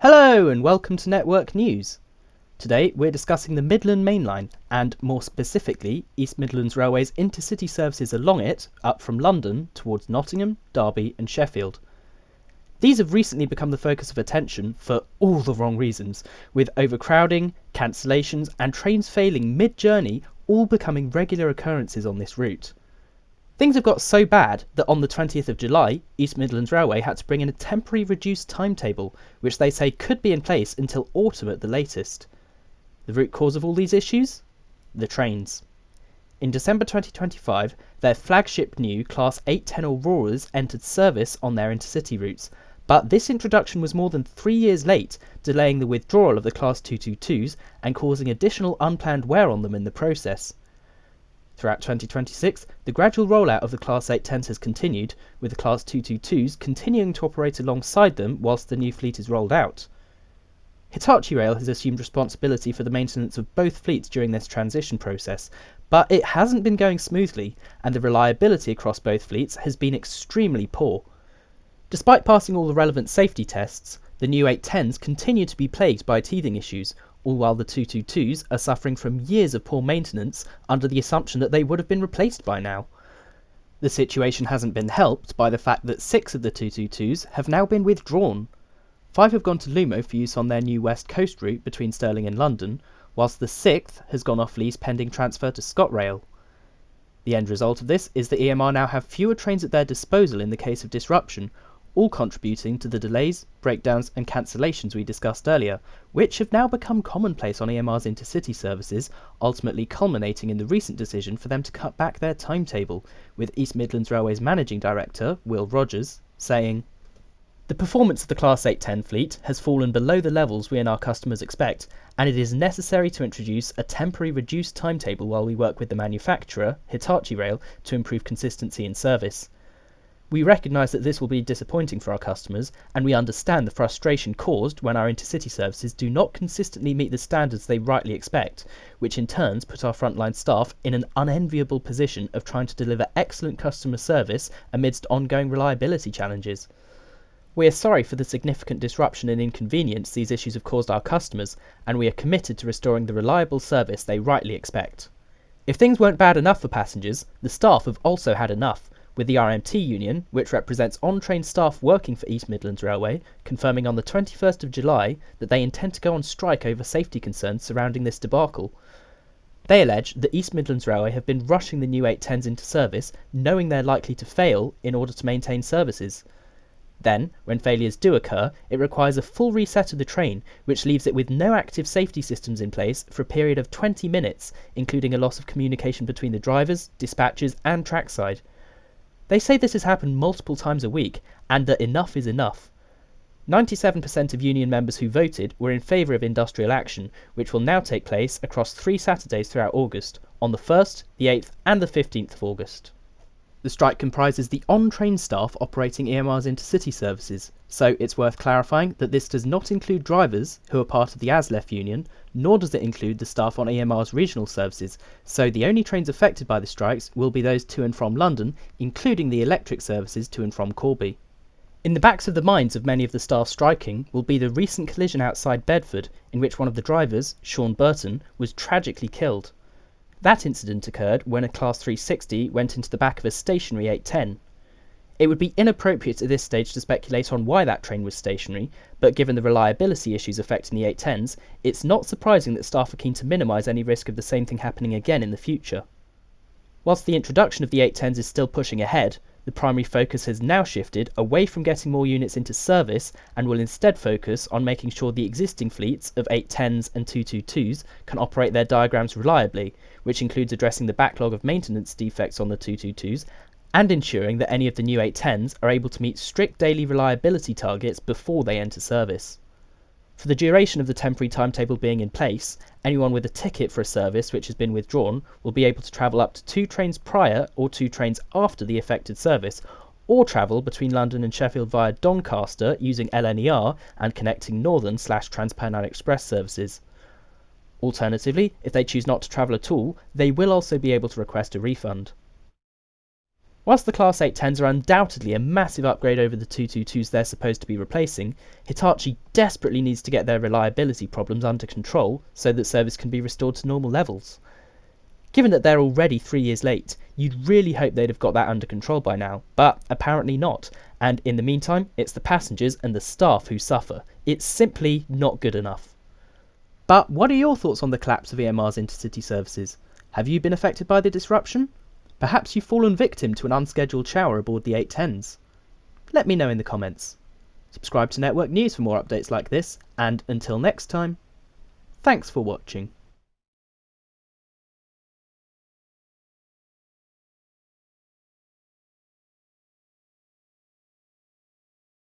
Hello and welcome to Network News. Today we're discussing the Midland Mainline and, more specifically, East Midlands Railway's intercity services along it up from London towards Nottingham, Derby and Sheffield. These have recently become the focus of attention for all the wrong reasons, with overcrowding, cancellations and trains failing mid-journey all becoming regular occurrences on this route. Things have got so bad that on the 20th of July, East Midlands Railway had to bring in a temporary reduced timetable, which they say could be in place until autumn at the latest. The root cause of all these issues? The trains. In December 2025, their flagship new Class 810 Auroras entered service on their intercity routes, but this introduction was more than 3 years late, delaying the withdrawal of the Class 222s and causing additional unplanned wear on them in the process. Throughout 2026, the gradual rollout of the Class 810s has continued, with the Class 222s continuing to operate alongside them whilst the new fleet is rolled out. Hitachi Rail has assumed responsibility for the maintenance of both fleets during this transition process, but it hasn't been going smoothly, and the reliability across both fleets has been extremely poor. Despite passing all the relevant safety tests, the new 810s continue to be plagued by teething issues, all while the 222s are suffering from years of poor maintenance under the assumption that they would have been replaced by now. The situation hasn't been helped by the fact that 6 of the 222s have now been withdrawn. 5 have gone to Lumo for use on their new West Coast route between Stirling and London, whilst the 6th has gone off lease pending transfer to ScotRail. The end result of this is that EMR now have fewer trains at their disposal in the case of disruption, all contributing to the delays, breakdowns and cancellations we discussed earlier, which have now become commonplace on EMR's intercity services, ultimately culminating in the recent decision for them to cut back their timetable, with East Midlands Railway's Managing Director, Will Rogers, saying, "The performance of the Class 810 fleet has fallen below the levels we and our customers expect, and it is necessary to introduce a temporary reduced timetable while we work with the manufacturer, Hitachi Rail, to improve consistency in service. We recognise that this will be disappointing for our customers, and we understand the frustration caused when our intercity services do not consistently meet the standards they rightly expect, which in turn put our frontline staff in an unenviable position of trying to deliver excellent customer service amidst ongoing reliability challenges. We are sorry for the significant disruption and inconvenience these issues have caused our customers, and we are committed to restoring the reliable service they rightly expect." If things weren't bad enough for passengers, the staff have also had enough, with the RMT union, which represents on-train staff working for East Midlands Railway, confirming on the 21st of July that they intend to go on strike over safety concerns surrounding this debacle. They allege that East Midlands Railway have been rushing the new 810s into service, knowing they're likely to fail in order to maintain services. Then, when failures do occur, it requires a full reset of the train, which leaves it with no active safety systems in place for a period of 20 minutes, including a loss of communication between the drivers, dispatchers and trackside. They say this has happened multiple times a week, and that enough is enough. 97% of union members who voted were in favour of industrial action, which will now take place across 3 Saturdays throughout August, on the 1st, the 8th and the 15th of August. The strike comprises the on-train staff operating EMR's intercity services, so it's worth clarifying that this does not include drivers, who are part of the ASLEF union, nor does it include the staff on EMR's regional services, so the only trains affected by the strikes will be those to and from London, including the electric services to and from Corby. In the backs of the minds of many of the staff striking will be the recent collision outside Bedford, in which one of the drivers, Sean Burton, was tragically killed. That incident occurred when a Class 360 went into the back of a stationary 810. It would be inappropriate at this stage to speculate on why that train was stationary, but given the reliability issues affecting the 810s, it's not surprising that staff are keen to minimise any risk of the same thing happening again in the future. Whilst the introduction of the 810s is still pushing ahead, the primary focus has now shifted away from getting more units into service and will instead focus on making sure the existing fleets of 810s and 222s can operate their diagrams reliably, which includes addressing the backlog of maintenance defects on the 222s and ensuring that any of the new 810s are able to meet strict daily reliability targets before they enter service. For the duration of the temporary timetable being in place, anyone with a ticket for a service which has been withdrawn will be able to travel up to 2 trains prior or 2 trains after the affected service, or travel between London and Sheffield via Doncaster using LNER and connecting Northern/Transpennine Express services. Alternatively, if they choose not to travel at all, they will also be able to request a refund. Whilst the Class 810s are undoubtedly a massive upgrade over the 222s they're supposed to be replacing, Hitachi desperately needs to get their reliability problems under control so that service can be restored to normal levels. Given that they're already 3 years late, you'd really hope they'd have got that under control by now, but apparently not, and in the meantime, it's the passengers and the staff who suffer. It's simply not good enough. But what are your thoughts on the collapse of EMR's intercity services? Have you been affected by the disruption? Perhaps you've fallen victim to an unscheduled shower aboard the 810s? Let me know in the comments. Subscribe to Network News for more updates like this, and until next time, thanks for watching.